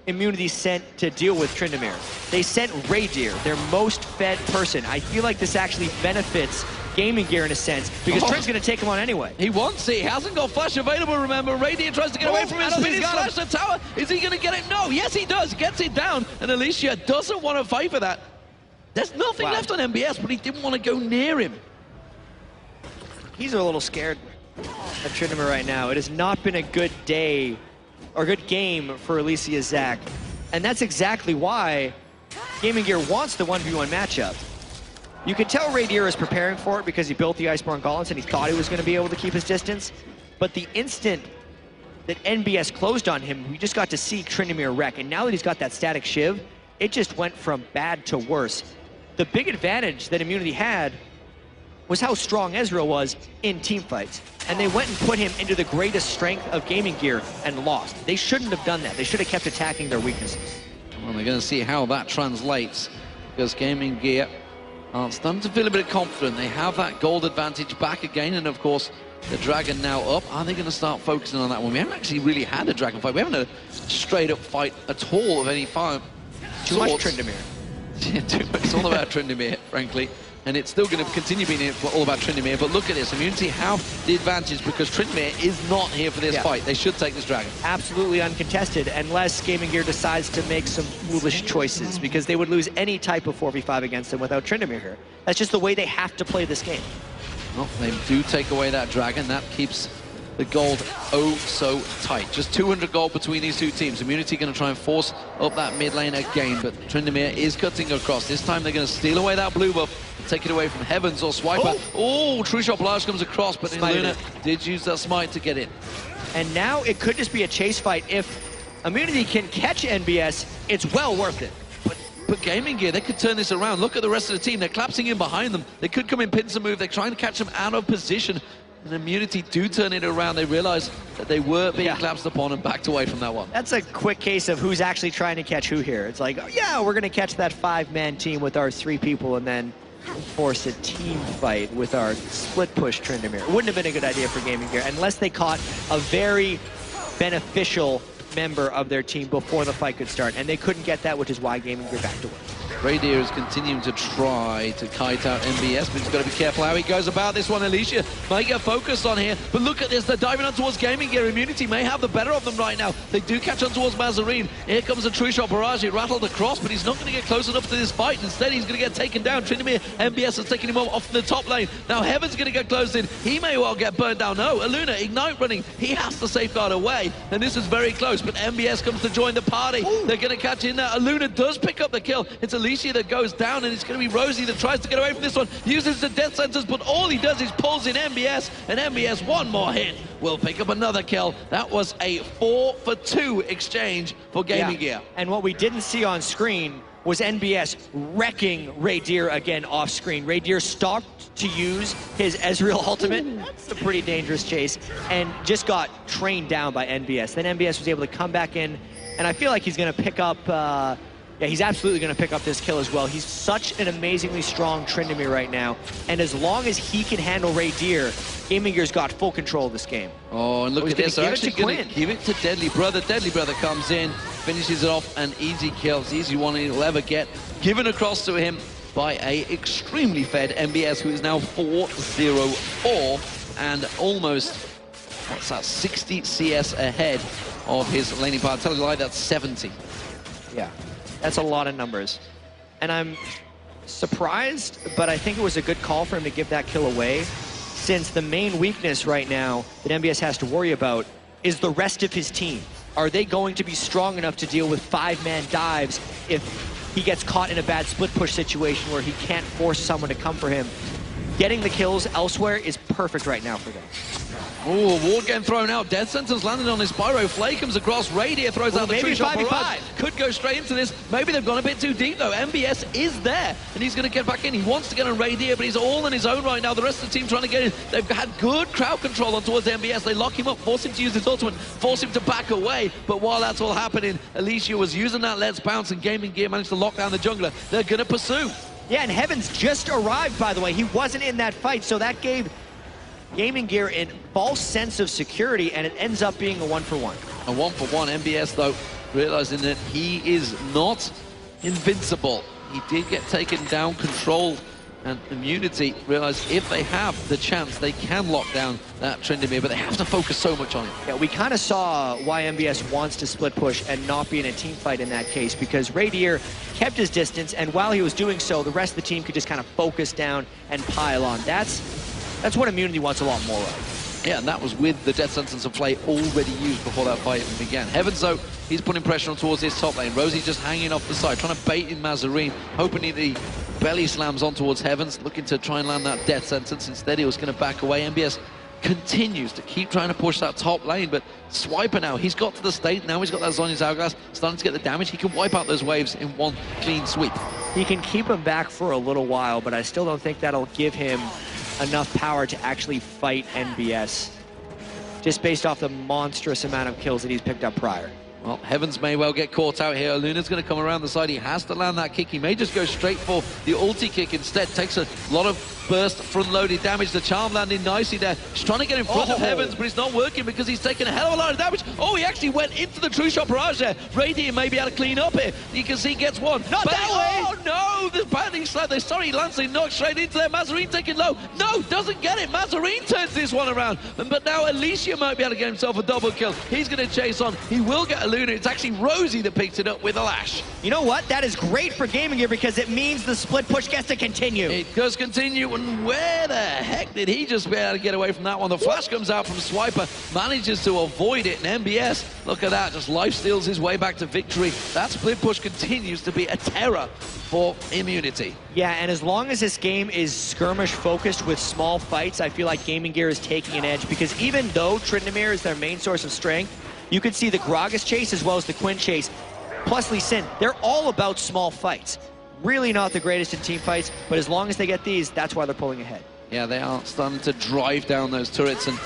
Speaker 2: Immunity sent to deal with Tryndamere. They sent Radier, their most fed person. I feel like this actually benefits Gaming Gear in a sense, because Trent's going to take him on anyway.
Speaker 1: He wants it. He hasn't got flash available, remember. Radier tries to get away from his spinning slash the tower. Is he going to get it? No. Yes, he does. Gets it down, and Alicia doesn't want to fight for that. There's nothing left on MBS, but he didn't want to go near him.
Speaker 2: He's a little scared of Tryndamere right now. It has not been a good day or good game for Alicia Zach, and that's exactly why Gaming Gear wants the 1v1 matchup. You can tell Radier is preparing for it because he built the Iceborne Gauntlets and he thought he was going to be able to keep his distance, but the instant that NBS closed on him, we just got to see Tryndamere wreck, and now that he's got that static shiv, it just went from bad to worse. The big advantage that Immunity had was how strong Ezreal was in team fights. And they went and put him into the greatest strength of Gaming Gear and lost. They shouldn't have done that. They should have kept attacking their weaknesses.
Speaker 1: Well, we're going to see how that translates, because Gaming Gear Starting to feel a bit confident. They have that gold advantage back again, and of course, the Dragon now up. Are they going to start focusing on that one? We haven't actually really had a Dragon fight. We haven't had a straight-up fight at all of any fire.
Speaker 2: Too much Tryndamere.
Speaker 1: Yeah, too much. It's all about Tryndamere, frankly. And it's still going to continue being all about Tryndamere. But look at this. Immunity have the advantage because Tryndamere is not here for this fight. They should take this Dragon.
Speaker 2: Absolutely uncontested, unless Gaming Gear decides to make some foolish choices, because they would lose any type of 4v5 against them without Tryndamere here. That's just the way they have to play this game.
Speaker 1: Well, they do take away that Dragon. That keeps the gold oh so tight. Just 200 gold between these two teams. Immunity going to try and force up that mid lane again, but Tryndamere is cutting across. This time they're going to steal away that blue buff and take it away from Heavens or Swiper. Oh, True Shot Barrage comes across, but Luna did use that smite to get in.
Speaker 2: And now it could just be a chase fight. If Immunity can catch NBS, it's well worth it.
Speaker 1: But Gaming Gear, they could turn this around. Look at the rest of the team. They're collapsing in behind them. They could come in pincer move. They're trying to catch them out of position. And Immunity do turn it around. They realize that they were being collapsed upon and backed away from that one.
Speaker 2: That's a quick case of who's actually trying to catch who here. It's like, oh, yeah, we're going to catch that 5-man team with our 3 people and then force a team fight with our split push Tryndamere. It wouldn't have been a good idea for Gaming Gear unless they caught a very beneficial member of their team before the fight could start. And they couldn't get that, which is why Gaming Gear backed away.
Speaker 1: Radier is continuing to try to kite out MBS, but he's got to be careful how he goes about this one. Alicia might get focused on here, but look at this. They're diving on towards Gaming Gear. Immunity may have the better of them right now. They do catch on towards Mazarine. Here comes a True Shot Barrage. He rattled across, but he's not going to get close enough to this fight. Instead, he's going to get taken down. Tryndamere, MBS is taking him off in the top lane. Now Heaven's going to get closed in. He may well get burned down. No, Aluna, Ignite running. He has to safeguard away, and this is very close, but MBS comes to join the party. Ooh. They're going to catch in there. Aluna does pick up the kill. It's Alicia that goes down, and it's going to be Rosie that tries to get away from this one. Uses the death sentence, but all he does is pulls in MBS, and MBS, one more hit, will pick up another kill. That was a 4-for-2 exchange for Gaming Gear.
Speaker 2: And what we didn't see on screen was NBS wrecking Radier again off screen. Radier stopped to use his Ezreal ultimate. That's a pretty dangerous chase, and just got trained down by NBS. Then NBS was able to come back in, and I feel like he's going to pick up yeah, he's absolutely going to pick up this kill as well. He's such an amazingly strong Tryndamere right now, and as long as he can handle Radier, Gaming Gear's got full control of this game.
Speaker 1: Oh, and look at this. They're actually going to give it to Deadly Brother. Deadly Brother comes in, finishes it off, an easy kill. It's the easy one he'll ever get. Given across to him by a extremely fed MBS, who is now 4-0-4 and almost, what's that, 60 CS ahead of his laning partner. Tell you a lie, that's 70.
Speaker 2: Yeah. That's a lot of numbers. And I'm surprised, but I think it was a good call for him to give that kill away, since the main weakness right now that MBS has to worry about is the rest of his team. Are they going to be strong enough to deal with 5-man dives if he gets caught in a bad split push situation where he can't force someone to come for him? Getting the kills elsewhere is perfect right now for them.
Speaker 1: Oh, ward getting thrown out. Death sentence landed on his Spyro. Flay comes across. Radier throws out the True Shot Barrage. Could go straight into this. Maybe they've gone a bit too deep, though. MBS is there, and he's going to get back in. He wants to get on Radier, but he's all on his own right now. The rest of the team trying to get in. They've had good crowd control on towards MBS. They lock him up, force him to use his ultimate, force him to back away. But while that's all happening, Alicia was using that Let's Bounce, and Gaming Gear managed to lock down the jungler. They're going to pursue.
Speaker 2: Yeah, and Heavens just arrived, by the way. He wasn't in that fight, so that gave Gaming Gear a false sense of security, and it ends up being a 1-for-1.
Speaker 1: A 1-for-1. MBS, though, realizing that he is not invincible. He did get taken down, controlled, and Immunity realized if they have the chance, they can lock down that Tryndamere, but they have to focus so much on it.
Speaker 2: Yeah, we kind of saw why MBS wants to split push and not be in a team fight in that case, because Radier kept his distance, and while he was doing so, the rest of the team could just kind of focus down and pile on. That's what Immunity wants a lot more of.
Speaker 1: Yeah, and that was with the death sentence of Flay already used before that fight even began. Heavens, though, he's putting pressure on towards his top lane. Rosie just hanging off the side, trying to bait in Mazarine, hoping he belly slams on towards Heavens, looking to try and land that death sentence. Instead, he was going to back away. MBS continues to keep trying to push that top lane, but Swiper now, he's got to the state, now he's got that Zhonya's Hourglass, starting to get the damage. He can wipe out those waves in one clean sweep.
Speaker 2: He can keep him back for a little while, but I still don't think that'll give him enough power to actually fight NBS, just based off the monstrous amount of kills that he's picked up prior.
Speaker 1: Well, Heavens may well get caught out here. Luna's going to come around the side. He has to land that kick. He may just go straight for the ulti kick instead. Takes a lot of burst front-loaded damage. The charm landing nicely there. He's trying to get in front of Heavens, but it's not working because he's taking a hell of a lot of damage. Oh, he actually went into the true shot barrage there. Radiant may be able to clean up here. You can see he gets one.
Speaker 2: Not that way!
Speaker 1: Oh, no! The banding slide. Sorry, Lancing knocked straight into there. Mazarine taking low. No, doesn't get it. Mazarine turns this one around. But now Alicia might be able to get himself a double kill. He's going to chase on. He will get a Luna. It's actually Rosie that picks it up with a lash.
Speaker 2: You know what? That is great for GamingGear because it means the split push gets to continue.
Speaker 1: It does continue, and where the heck did he just be able to get away from that one? The flash comes out from Swiper, manages to avoid it, and MBS, look at that, just life steals his way back to victory. That split push continues to be a terror for Immunity.
Speaker 2: Yeah, and as long as this game is skirmish focused with small fights, I feel like GamingGear is taking an edge because even though Tryndamere is their main source of strength, you can see the Gragas chase as well as the Quinn chase, plus Lee Sin, they're all about small fights. Really not the greatest in team fights, but as long as they get these, that's why they're pulling ahead.
Speaker 1: Yeah, they are starting to drive down those turrets, and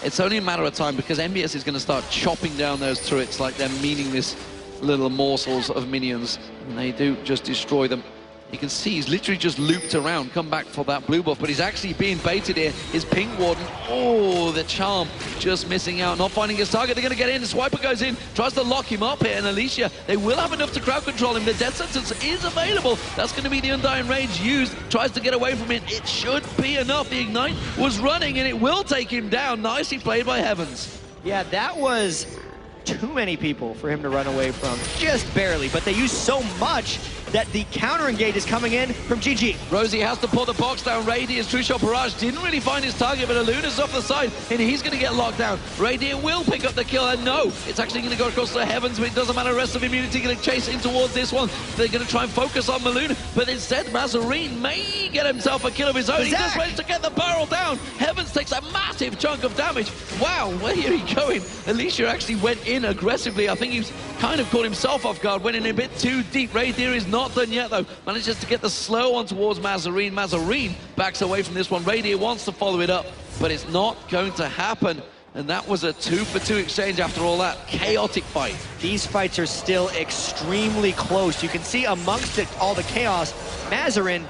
Speaker 1: it's only a matter of time because MBS is going to start chopping down those turrets like they're meaningless little morsels of minions, and they do just destroy them. You can see he's literally just looped around, come back for that blue buff, but he's actually being baited here. His Pink Warden, oh, the charm just missing out, not finding his target. They're going to get in, the Swiper goes in, tries to lock him up here, and Alicia, they will have enough to crowd control him. The Death Sentence is available. That's going to be the Undying Rage used, tries to get away from it. It should be enough. The Ignite was running, and it will take him down. Nicely played by Heavens.
Speaker 2: Yeah, that was too many people for him to run away from, just barely, but they used so much that the counter engage is coming in from GG.
Speaker 1: Rosie has to pull the box down. Radiant's True Shot Barrage didn't really find his target, but Aluna's off the side, and he's going to get locked down. Radiant will pick up the kill, and no, it's actually going to go across the Heavens, but it doesn't matter. The rest of Immunity going to chase in towards this one. They're going to try and focus on Maluna, but instead Mazarine may get himself a kill of his own. He just went to get the barrel down. Heavens takes a massive chunk of damage. Wow, where are you going? Alicia actually went in aggressively. I think he's kind of caught himself off guard, went in a bit too deep. Radiant is not done yet, though. Manages to get the slow on towards Mazarine. Mazarine backs away from this one. Radiant wants to follow it up, but it's not going to happen. And that was a 2-for-2 exchange after all that chaotic fight.
Speaker 2: These fights are still extremely close. You can see amongst it, all the chaos, Mazarine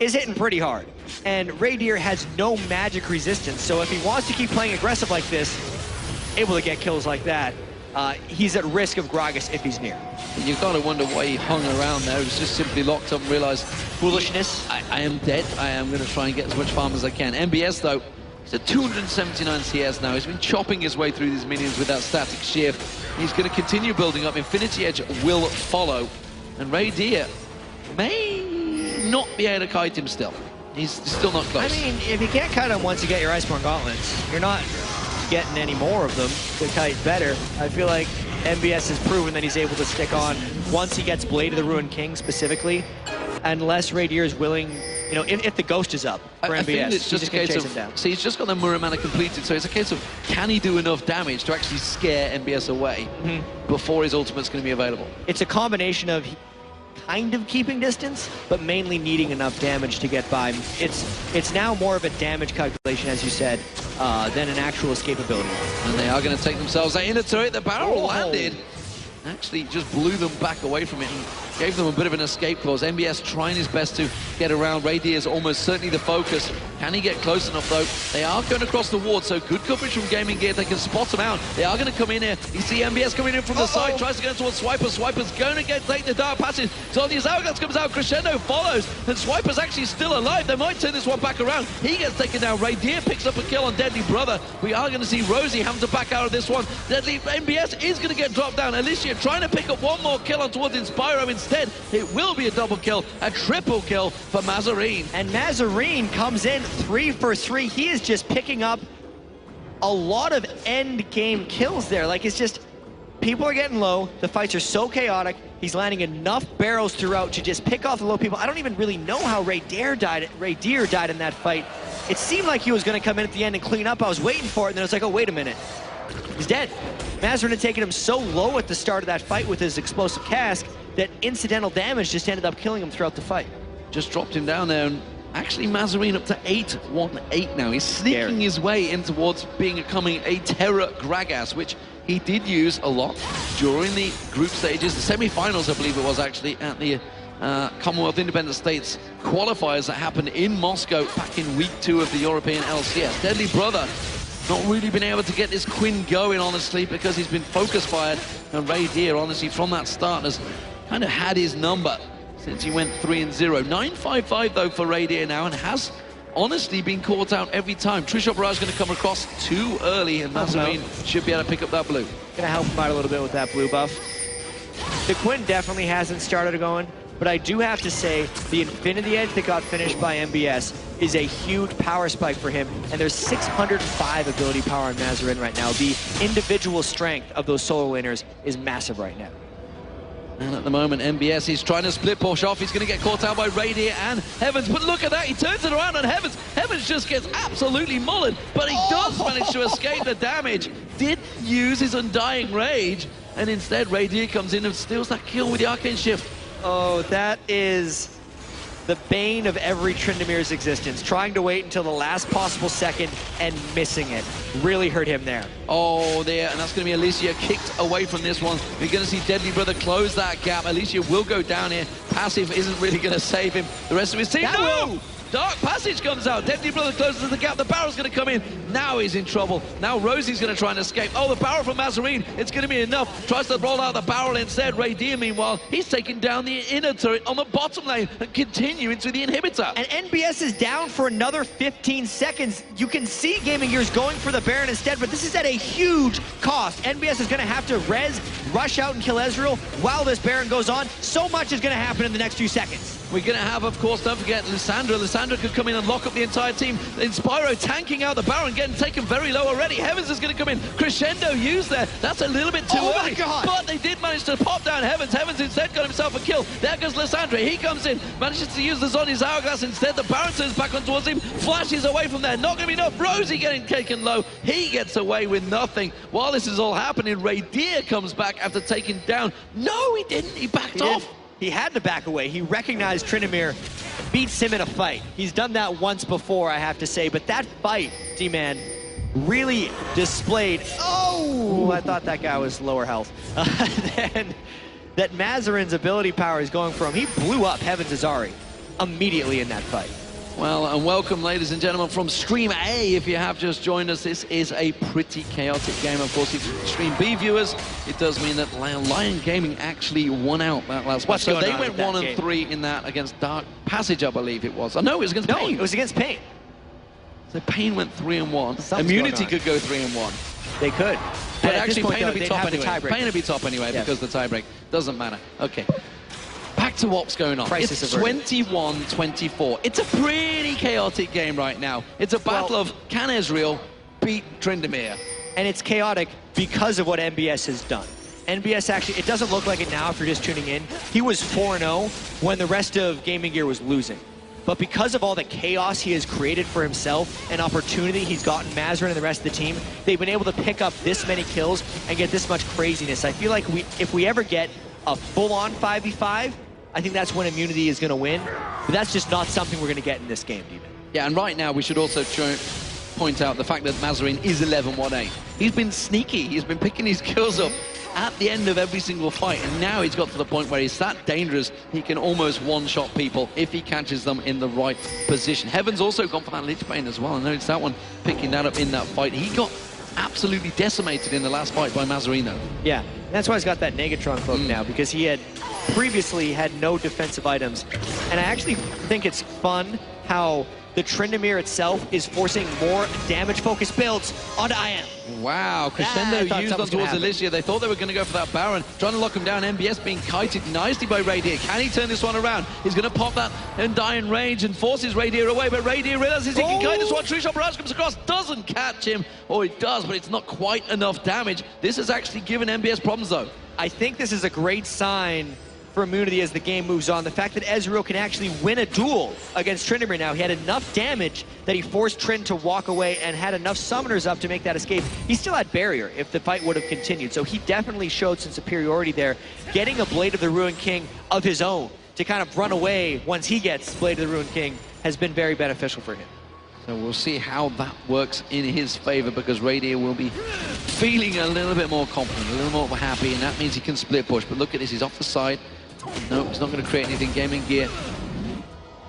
Speaker 2: is hitting pretty hard. And Radier has no magic resistance, so if he wants to keep playing aggressive like this, able to get kills like that, he's at risk of Gragas if he's near.
Speaker 1: You've got to wonder why he hung around there. He was just simply locked up and realized,
Speaker 2: foolishness.
Speaker 1: I am dead. I am going to try and get as much farm as I can. MBS, though, he's at 279 CS now. He's been chopping his way through these minions with that static shift. He's going to continue building up. Infinity Edge will follow. And Radier may not be able to kite him still. He's still not close.
Speaker 2: I mean, if you can't kite him once you get your Iceborne Gauntlets, you're not getting any more of them to kite better. I feel like MBS has proven that he's able to stick on once he gets Blade of the Ruined King specifically, unless Radier is willing, you know, if the Ghost is up for MBS,
Speaker 1: I think it's just a case of, see, he's just got the Muramana completed, so it's a case of, can he do enough damage to actually scare MBS away before his ultimate's going to be available?
Speaker 2: It's a combination of kind of keeping distance, but mainly needing enough damage to get by. It's now more of a damage calculation, as you said, than an actual escapability.
Speaker 1: And they are going to take themselves out in the turret. The barrel landed. Actually just blew them back away from it and gave them a bit of an escape clause. MBS trying his best to get around. Radier is almost certainly the focus. Can he get close enough, though? They are going across the ward, so good coverage from GamingGear. They can spot him out. They are going to come in here. You see MBS coming in from the side, tries to go towards Swiper. Swiper's going to take the dark passage. Zodia's Hourglass comes out, Crescendo follows, and Swiper's actually still alive. They might turn this one back around. He gets taken down. Radier picks up a kill on Deadly Brother. We are going to see Rosie having to back out of this one. Deadly MBS is going to get dropped down. Alicia trying to pick up one more kill on towards Inspiro. Instead, it will be a double kill, a triple kill for Mazarine.
Speaker 2: And Mazarine comes in 3 for 3. He is just picking up a lot of end game kills there. Like, it's just, people are getting low. The fights are so chaotic. He's landing enough barrels throughout to just pick off the low people. I don't even really know how Radier died in that fight. It seemed like he was going to come in at the end and clean up. I was waiting for it, and then I was like, oh, wait a minute. He's dead. Mazarine had taken him so low at the start of that fight with his explosive cask that incidental damage just ended up killing him throughout the fight.
Speaker 1: Just dropped him down there, and actually Mazarine up to 8-1-8 now. He's sneaking his way in towards becoming a terror Gragas, which he did use a lot during the group stages, the semi-finals, I believe it was actually, at the Commonwealth Independent States qualifiers that happened in Moscow back in week 2 of the European LCS. Deadly Brother not really been able to get this Quinn going, honestly, because he's been focus fired, and Raydir, honestly, from that start has kind of had his number since he went 3-0. 9-5-5 though for Raydir now, and has honestly been caught out every time. Trish Opera is going to come across too early, and Mazarine should be able to pick up that blue.
Speaker 2: Gonna help him out a little bit with that blue buff. The Quinn definitely hasn't started going, but I do have to say the Infinity Edge that got finished by MBS is a huge power spike for him, and there's 605 ability power on Mazarin right now. The individual strength of those solo laners is massive right now.
Speaker 1: And at the moment, MBS, he's trying to split push off. He's going to get caught out by Raydir and Heavens. But look at that. He turns it around on Heavens. Heavens just gets absolutely mullered. But he does manage to escape the damage. Did use his Undying Rage. And instead, Raydir comes in and steals that kill with the Arcane Shift.
Speaker 2: Oh, that is the bane of every Tryndamere's existence. Trying to wait until the last possible second and missing it. Really hurt him there.
Speaker 1: Oh, there, and that's going to be Alicia kicked away from this one. We're going to see Deadly Brother close that gap. Alicia will go down here. Passive isn't really going to save him. The rest of his team, no! Dark Passage comes out. Deadly Brother closes the gap. The barrel's going to come in. Now he's in trouble. Now Rosie's going to try and escape. Oh, the barrel from Mazarine. It's going to be enough. Tries to roll out the barrel instead. Raydir, meanwhile, he's taking down the inner turret on the bottom lane and continue into the inhibitor.
Speaker 2: And NBS is down for another 15 seconds. You can see GamingGear's going for the Baron instead, but this is at a huge cost. NBS is going to have to rush out and kill Ezreal while this Baron goes on. So much is going to happen in the next few seconds.
Speaker 1: We're going to have, of course, don't forget, Lissandra. Lissandra could come in and lock up the entire team. Inspiro tanking out the Baron, getting taken very low already. Heavens is going to come in. Crescendo used there. That's a little bit too early. But they did manage to pop down Heavens. Heavens instead got himself a kill. There goes Lissandra. He comes in, manages to use the Zhonya's Hourglass instead. The Baron turns back on towards him, flashes away from there. Not going to be enough. Rosie getting taken low. He gets away with nothing. While this is all happening, Raydir comes back after taking down. No, he didn't. He backed off.
Speaker 2: He had to back away. He recognized Tryndamere beats him in a fight. He's done that once before, I have to say, but that fight, D-Man, really displayed, oh, I thought that guy was lower health. Then that Mazarin's ability power is going from, he blew up Heavens Azari immediately in that fight.
Speaker 1: Well, and welcome, ladies and gentlemen, from Stream A. If you have just joined us, this is a pretty chaotic game. Of course, if you Stream B viewers, it does mean that Lion Gaming actually won out that last match. So they went 1-3 in that against Dark Passage, I believe it was. Oh, no, it was against Pain.
Speaker 2: It was against Pain.
Speaker 1: So Pain went 3-1. Immunity could go 3-1.
Speaker 2: They could.
Speaker 1: But actually, Pain would be top anyway. Pain would be top anyway because the tiebreak doesn't matter. Okay. Back to what's going on. It's 21-24. It's a pretty chaotic game right now. It's a battle of can Ezreal beat Tryndamere?
Speaker 2: And it's chaotic because of what MBS has done. MBS actually, it doesn't look like it now if you're just tuning in. He was 4-0 when the rest of Gaming Gear was losing. But because of all the chaos he has created for himself and opportunity he's gotten Mazarin and the rest of the team, they've been able to pick up this many kills and get this much craziness. I feel like if we ever get a full-on 5v5, I think that's when Immunity is going to win. But that's just not something we're going to get in this game, even.
Speaker 1: Yeah, and right now we should also point out the fact that Mazarin is 11-1-8. He's been sneaky. He's been picking his kills up at the end of every single fight, and now he's got to the point where he's that dangerous he can almost one-shot people if he catches them in the right position. Heaven's also gone for that Lich Bane as well. I noticed that one picking that up in that fight. He got absolutely decimated in the last fight by Mazarino.
Speaker 2: Yeah, that's why he's got that Negatron cloak now, because he had previously had no defensive items. And I actually think it's fun how the Tryndamere itself is forcing more damage-focused builds onto IM.
Speaker 1: Wow, Crescendo used on towards Alicia. They thought they were going to go for that Baron, trying to lock him down. MBS being kited nicely by Raydir. Can he turn this one around? He's going to pop that Undying Rage and forces Raydir away, but Raydir realizes he can kite this one. Tree Shot Barrage comes across, doesn't catch him. Or he does, but it's not quite enough damage. This has actually given MBS problems, though.
Speaker 2: I think this is a great sign for Immunity as the game moves on. The fact that Ezreal can actually win a duel against Tryndamere now. He had enough damage that he forced Trynd to walk away and had enough summoners up to make that escape. He still had barrier if the fight would have continued, so he definitely showed some superiority there. Getting a Blade of the Ruined King of his own to kind of run away once he gets Blade of the Ruined King has been very beneficial for him.
Speaker 1: So we'll see how that works in his favor, because Radier will be feeling a little bit more confident, a little more happy, and that means he can split push. But look at this, he's off the side. No, he's not going to create anything. Gaming Gear.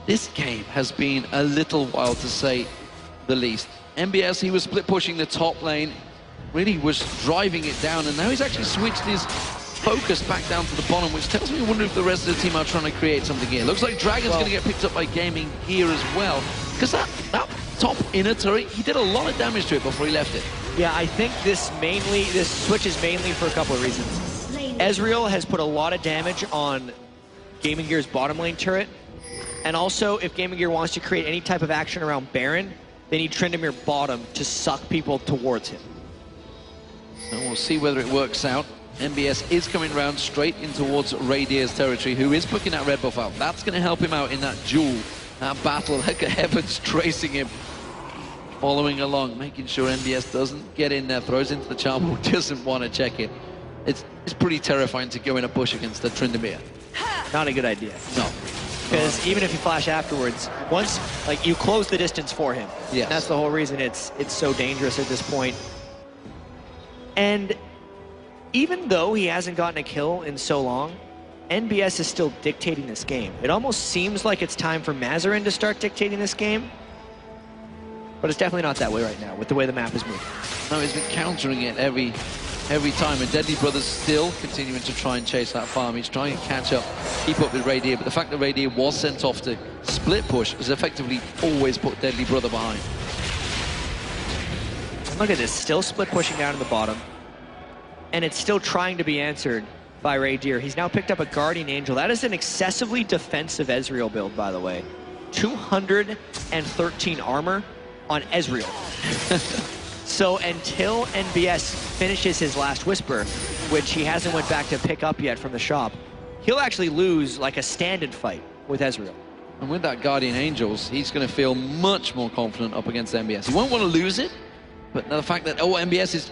Speaker 1: This game has been a little wild, to say the least. MBS, he was split pushing the top lane, really was driving it down, and now he's actually switched his focus back down to the bottom, which tells me I wonder if the rest of the team are trying to create something here. Looks like Dragon's going to get picked up by Gaming Gear as well, because that top inner turret, he did a lot of damage to it before he left it.
Speaker 2: Yeah, I think this switch is mainly for a couple of reasons. Ezreal has put a lot of damage on Gaming Gear's bottom lane turret, and also if Gaming Gear wants to create any type of action around Baron, they need Tryndamere bottom to suck people towards him.
Speaker 1: And we'll see whether it works out. MBS is coming around straight in towards Radier's territory, who is picking that red buff out. That's going to help him out in that duel, that battle. Heaven's tracing him, following along, making sure MBS doesn't get in there, throws into the charm, but doesn't want to check it. It's pretty terrifying to go in a push against the Tryndamere.
Speaker 2: Not a good idea.
Speaker 1: No.
Speaker 2: Because even if you flash afterwards, once you close the distance for him.
Speaker 1: Yes.
Speaker 2: And that's the whole reason it's so dangerous at this point. And even though he hasn't gotten a kill in so long, NBS is still dictating this game. It almost seems like it's time for Mazarin to start dictating this game, but it's definitely not that way right now with the way the map is moving.
Speaker 1: No, he's been countering it every time, and Deadly Brother's still continuing to try and chase that farm. He's trying to catch up, keep up with Radier, but the fact that Radier was sent off to split push has effectively always put Deadly Brother behind.
Speaker 2: And look at this, still split pushing down in the bottom, and it's still trying to be answered by Radier. He's now picked up a Guardian Angel. That is an excessively defensive Ezreal build, by the way. 213 armor on Ezreal. So until NBS finishes his last Whisper, which he hasn't went back to pick up yet from the shop, he'll actually lose like a stand-and fight with Ezreal.
Speaker 1: And with that Guardian Angels, he's going to feel much more confident up against MBS. He won't want to lose it, but the fact that, MBS is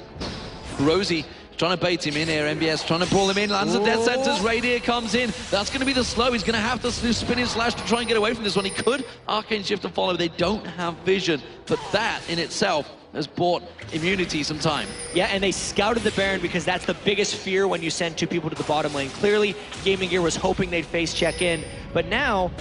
Speaker 1: Rosie trying to bait him in here. MBS trying to pull him in, lands the death sentence. Radier comes in. That's going to be the slow. He's going to have to do spinning slash to try and get away from this one. He could Arcane Shift and follow. They don't have vision, but that in itself has bought Immunity some time.
Speaker 2: Yeah, and they scouted the Baron because that's the biggest fear when you send two people to the bottom lane. Clearly, Gaming Gear was hoping they'd face check in, but now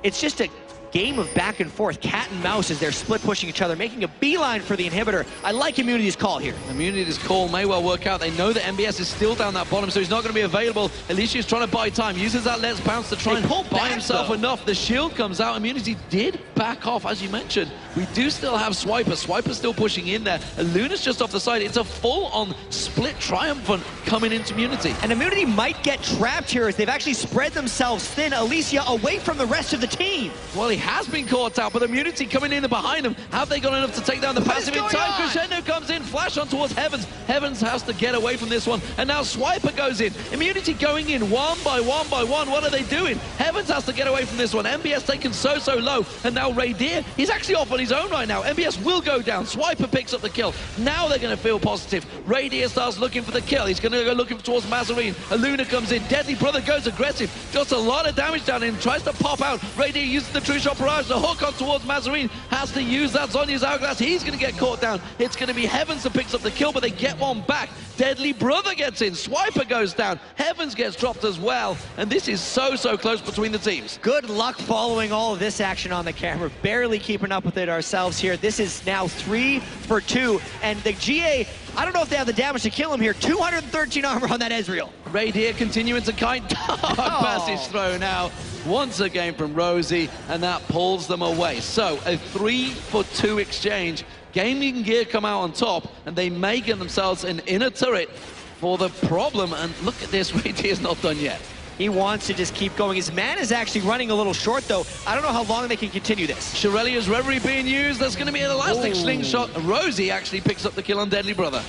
Speaker 2: it's just a game of back and forth, cat and mouse, as they're split pushing each other, making a beeline for the inhibitor. I like Immunity's call here.
Speaker 1: Immunity's call may well work out. They know that MBS is still down that bottom, so he's not going to be available. Alicia's trying to buy time, uses that Let's Bounce to try and buy himself enough. The shield comes out. Immunity did back off, as you mentioned. We do still have Swiper. Swiper's still pushing in there. Luna's just off the side. It's a full-on split triumphant coming into Immunity.
Speaker 2: And Immunity might get trapped here as they've actually spread themselves thin. Alicia away from the rest of the team.
Speaker 1: Well, he has been caught out, but Immunity coming in behind him. Have they got enough to take down the passive in time? Crescendo comes in, flash on towards Heavens. Heavens has to get away from this one, and now Swiper goes in. Immunity going in one by one by one. What are they doing? Heavens has to get away from this one. MBS taken so low, and now Radier, he's actually off on his own right now. MBS will go down. Swiper picks up the kill. Now they're going to feel positive. Radier starts looking for the kill. He's going to go looking towards Mazarin. Luna comes in. Deadly Brother goes aggressive. Does a lot of damage down him. Tries to pop out. Radier uses the True Shot Barrage. The hook on towards Mazarin. Has to use that Zhonya's Hourglass. He's going to get caught down. It's going to be Heavens that picks up the kill, but they get one back. Deadly Brother gets in. Swiper goes down. Heavens gets dropped as well. And this is so close between the teams.
Speaker 2: Good luck following all of this action on the camera. Barely keeping up with it ourselves here. This is now 3 for 2. And the GA, I don't know if they have the damage to kill him here. 213 armor on that Ezreal.
Speaker 1: Radier continuing to kind passage throw now. Once again from Rosie, and that pulls them away. So a 3 for 2 exchange. Gaming Gear come out on top, and they may get themselves an inner turret for the problem. And look at this, Radier's not done yet.
Speaker 2: He wants to just keep going. His man is actually running a little short, though. I don't know how long they can continue this.
Speaker 1: Shirelia's Reverie being used. There's going to be an elastic slingshot. Rosie actually picks up the kill on Deadly Brother.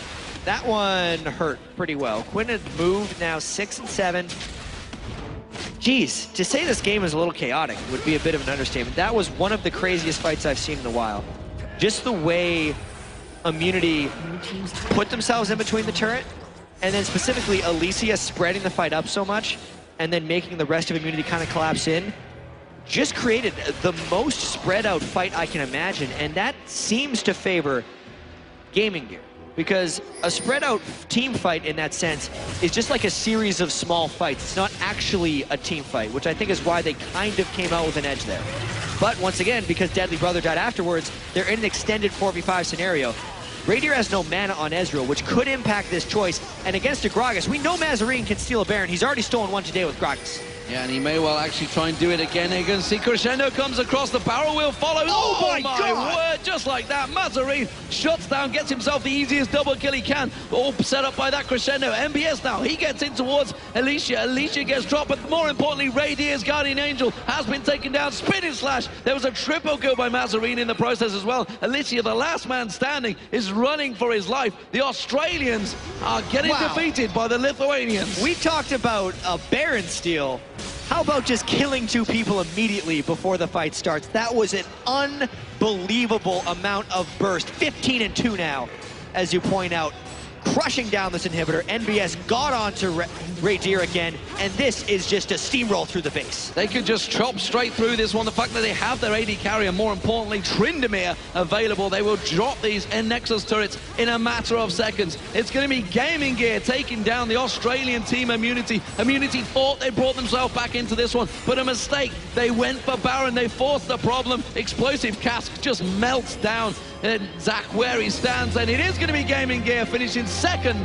Speaker 2: That one hurt pretty well. Quinn had moved now 6 and 7. Geez, to say this game is a little chaotic would be a bit of an understatement. That was one of the craziest fights I've seen in a while. Just the way Immunity put themselves in between the turret, and then specifically Alicia spreading the fight up so much, and then making the rest of Immunity kind of collapse in. just created the most spread out fight I can imagine, and that seems to favor Gaming Gear. Because a spread out team fight in that sense is just like a series of small fights. It's not actually a team fight, which I think is why they kind of came out with an edge there. But once again, because Deadly Brother died afterwards, they're in an extended 4v5 scenario. Radier has no mana on Ezreal, which could impact this choice. And against a Gragas, we know Mazarine can steal a Baron. He's already stolen one today with Gragas.
Speaker 1: Yeah, and he may well actually try and do it again. You can see Crescendo comes across, the barrel wheel follows.
Speaker 2: Oh my God.
Speaker 1: Word, just like that. Mazarine shuts down, gets himself the easiest double kill he can. All set up by that Crescendo. MBS now, he gets in towards Alicia. Alicia gets dropped, but more importantly, Radier's Guardian Angel has been taken down. Spinning Slash. There was a triple kill by Mazarine in the process as well. Alicia, the last man standing, is running for his life. The Australians are getting defeated by the Lithuanians.
Speaker 2: We talked about a Baron steal. How about just killing 2 people immediately before the fight starts? That was an unbelievable amount of burst. 15 and 2 now, as you point out. Crushing down this inhibitor. NBS got onto Radier again, and this is just a steamroll through the base.
Speaker 1: They could just chop straight through this one. The fact that they have their AD carrier, more importantly, Tryndamere available, they will drop these Nexus turrets in a matter of seconds. It's going to be Gaming Gear taking down the Australian team Immunity. Immunity thought they brought themselves back into this one, but a mistake. They went for Baron. They forced the problem. Explosive Cask just melts down Zach where he stands, and it is going to be Gaming Gear finishing second